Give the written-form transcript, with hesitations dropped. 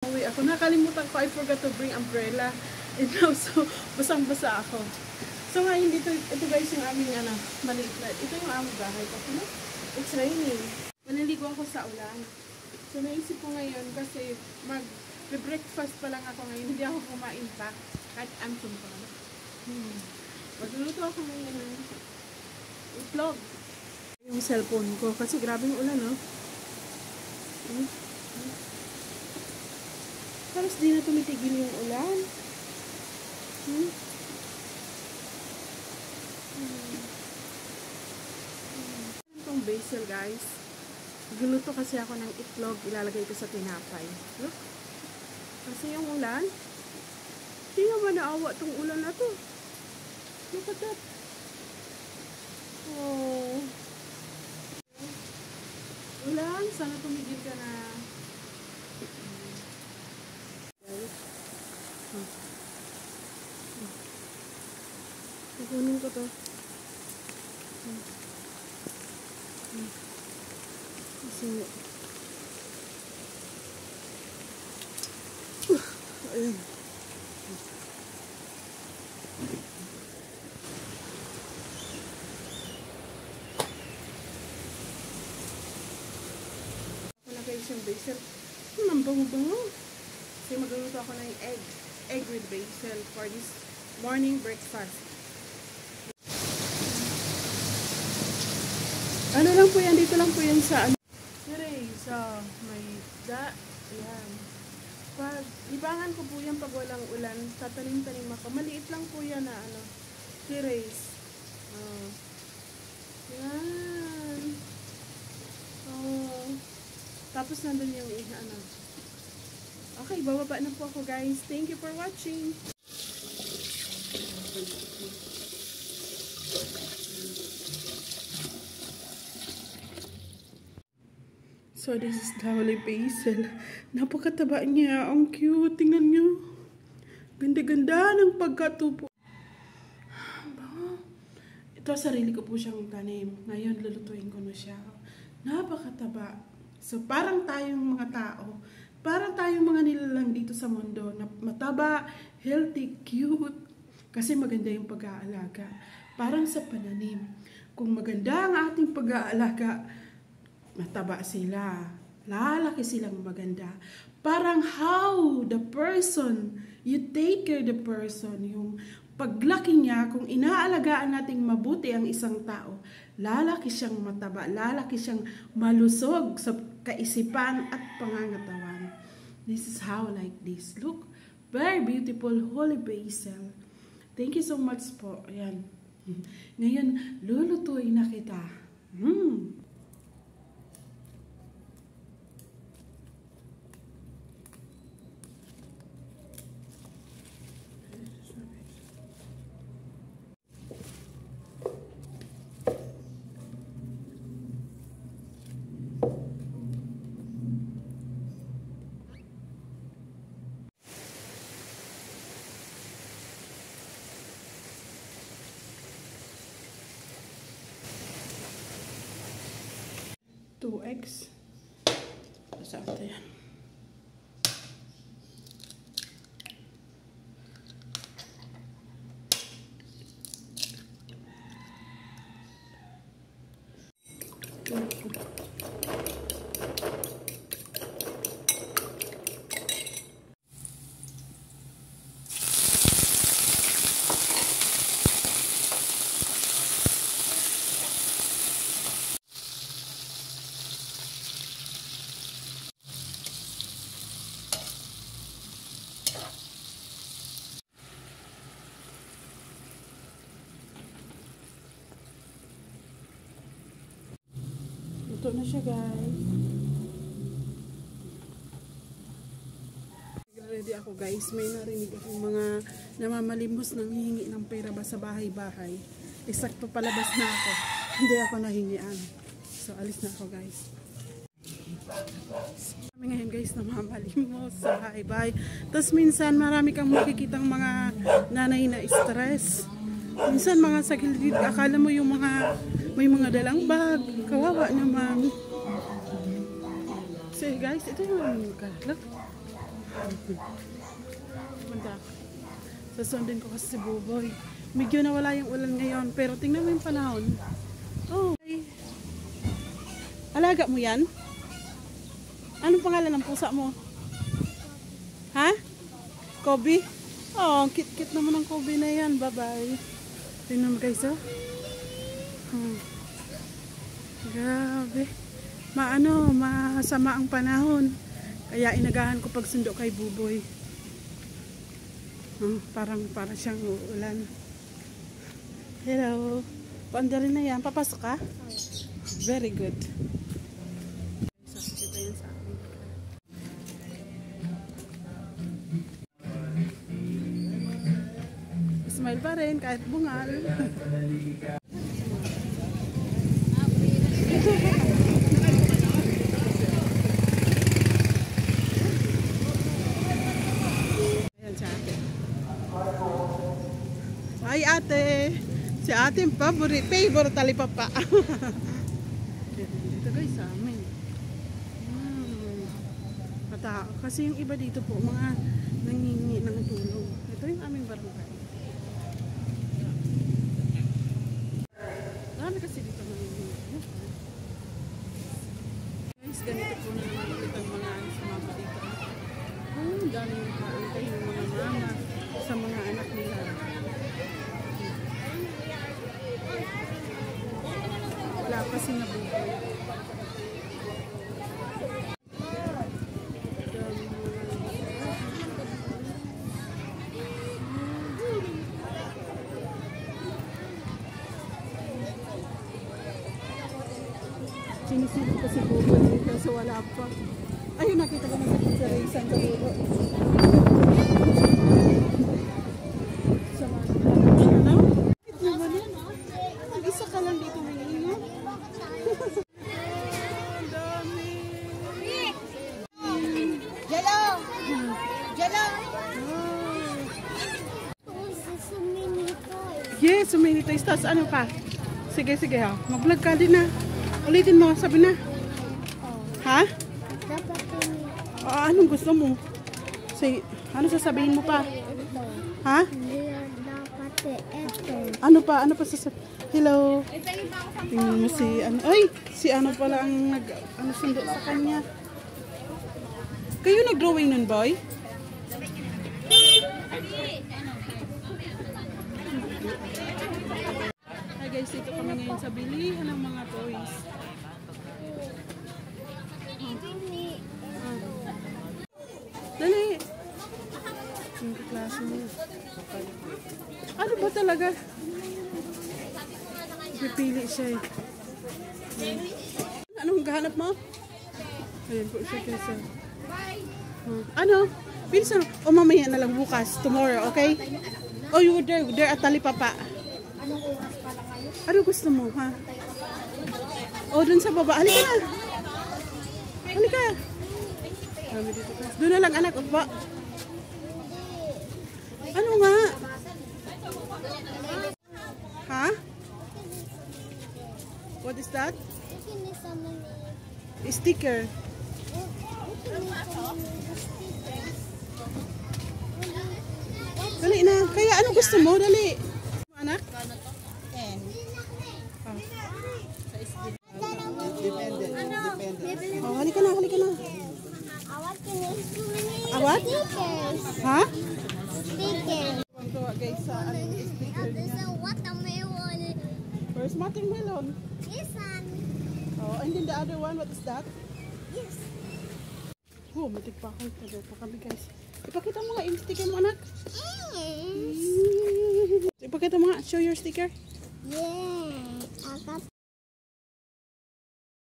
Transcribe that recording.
Uwi ako. Nakalimutan ko, I forgot to bring umbrella. And now, so, basang-basa ako. So ngayon dito, ito guys yung aming maliit na. Ito yung aming bahay. Kasi no, it's raining. Maliligo ako sa ulan. So naisip ko ngayon kasi mag-breakfast pa lang ako ngayon. Hindi ako kumain pa. Kahit anson pa. Magluluto ako ngayon ng itlog. Yung cellphone ko. Kasi grabing ulan, no? Tapos di na tumitigil yung ulan. Itong basil, guys. Guluto kasi ako ng itlog. Ilalagay ko sa tinapay. Look. Kasi yung ulan. Hindi naman naawa itong ulan na to. Look at that. Oh. Ulan, sana tumigil ka na. Kukunin ko to. Kasi ayun. Yung basil. Ang bango-bango. Kasi magluluto ako ng egg with basil for this morning breakfast. Ano lang po yan, dito lang po yan sa sa may ayan. Pag libangan ko po yan pag walang ulan, tatanim-tanim ako. Maliit lang po yan na terrace. Yan. Tapos nandun yung Okay, bababa na po ako guys. Thank you for watching. So this is the holy basil. Napakataba niya. Ang cute. Tingnan nyo. Ganda-ganda ng pagkatupo. Ito sarili ko po siyang tanim. Ngayon lulutuin ko na siya. Napakataba. So, parang tayong mga tao, parang tayong mga nilalang dito sa mundo na mataba, healthy, cute, kasi maganda yung pag-aalaga. Parang sa pananim. Kung maganda ang ating pag-aalaga, mataba sila, lalaki silang maganda. Parang how the person, you take care the person, yung paglaki niya, kung inaalagaan nating mabuti ang isang tao, lalaki siyang mataba, lalaki siyang malusog sa kaisipan at pangangatawan. This is how like this. Look, very beautiful holy basil. Thank you so much po. Ayan. Ngayon, lulutuin na kita. Two eggs. Tapos after yan. Luto na siya, guys. Ready ako, guys. May narinig akong mga namamalimos nang hihingi ng pera ba sa bahay-bahay. Eksakto palabas na ako. Hindi ako nahingian. So, alis na ako, guys. Kami ngayon, guys, namamalimos sa bahay-bahay. Tapos minsan, marami kang makikitang mga nanay na stress. Minsan, mga sa gilid, akala mo yung mga may mga dalang bag. Kawawa naman. So guys, ito yung look. Punta. Susundin ko kasi si Buboy. Medyo nawala yung ulan ngayon, pero tingnan mo yung panahon. Oh. Alaga mo yan? Anong pangalan ng pusa mo? Ha? Kobe? Oh, kit-kit naman ng Kobe na yan. Bye-bye. Tingnan mo guys, oh. Grabe. Masama ang panahon. Kaya inagahan ko pagsundo kay Buboy. Parang siyang uulan. Hello. Paanda rin na yan. Papasok ka? Very good. Sakit yan sa akin. Smile pa rin kahit bungal. Ayan si ate. Hi ate. Si ate yung favorite talipapa. Dito guys sa amin. Kasi yung iba dito po mga nangingi ng tulong. Ito yung aming barangay. Marami kasi dito nangingi. Guys, ganito po na naman ulit ang mga sumama dito. Ang daming nakaantay ng mga mama sa mga anak nila. Wala kasi nabubuhay. Sinisilip ko si Google kasi wala pa. Ayun, nakita ko na sa isang kaluro. Sama na. Mag-isa ka lang dito may inyo. Ang dami. Jalo! Jalo! Yes, sumili tayo. Tapos ano pa? Sige ha. Mag-vlog ka din na. Ulitin mo, sabi na. Ha? Anong gusto mo? Say, ano sasabihin mo pa? Ha? Ano pa sasabihin? Hello. Tingnan mo si ano. Ay, si ano pala ang sundo sa kanya. Kayo nag-drawing nun, boy? Hi guys, ito kami ngayon sa bilihan ng mga toys. Dali. Yung klase mo. Ano ba talaga? Pipili siya eh. Anong gahanap mo? Ayan po siya kaysa. Ano? Pinsan, o mamaya na lang bukas. Tomorrow, okay? Oh, you were there at Talipapa. Ano gusto mo, ha? O, dun sa baba. Halika na. Halika. Doon na lang, anak. Ba? Ano nga? Ha? What is that? Sticker. Dali na. Kaya ano gusto mo? Dali. Anak? Oh, halika na, halika na. Awat? Ha? Stickers. Guys, sa sticker niya. Watermelon. Where's watermelon? This one. Oh, and then the other one, what is that? Yes. Oh, matig pa ako. Tagal pa kami guys. Ipakita mo nga yung sticker mo, anak. Yes. Ipakita mo nga. Show your sticker. Yeah.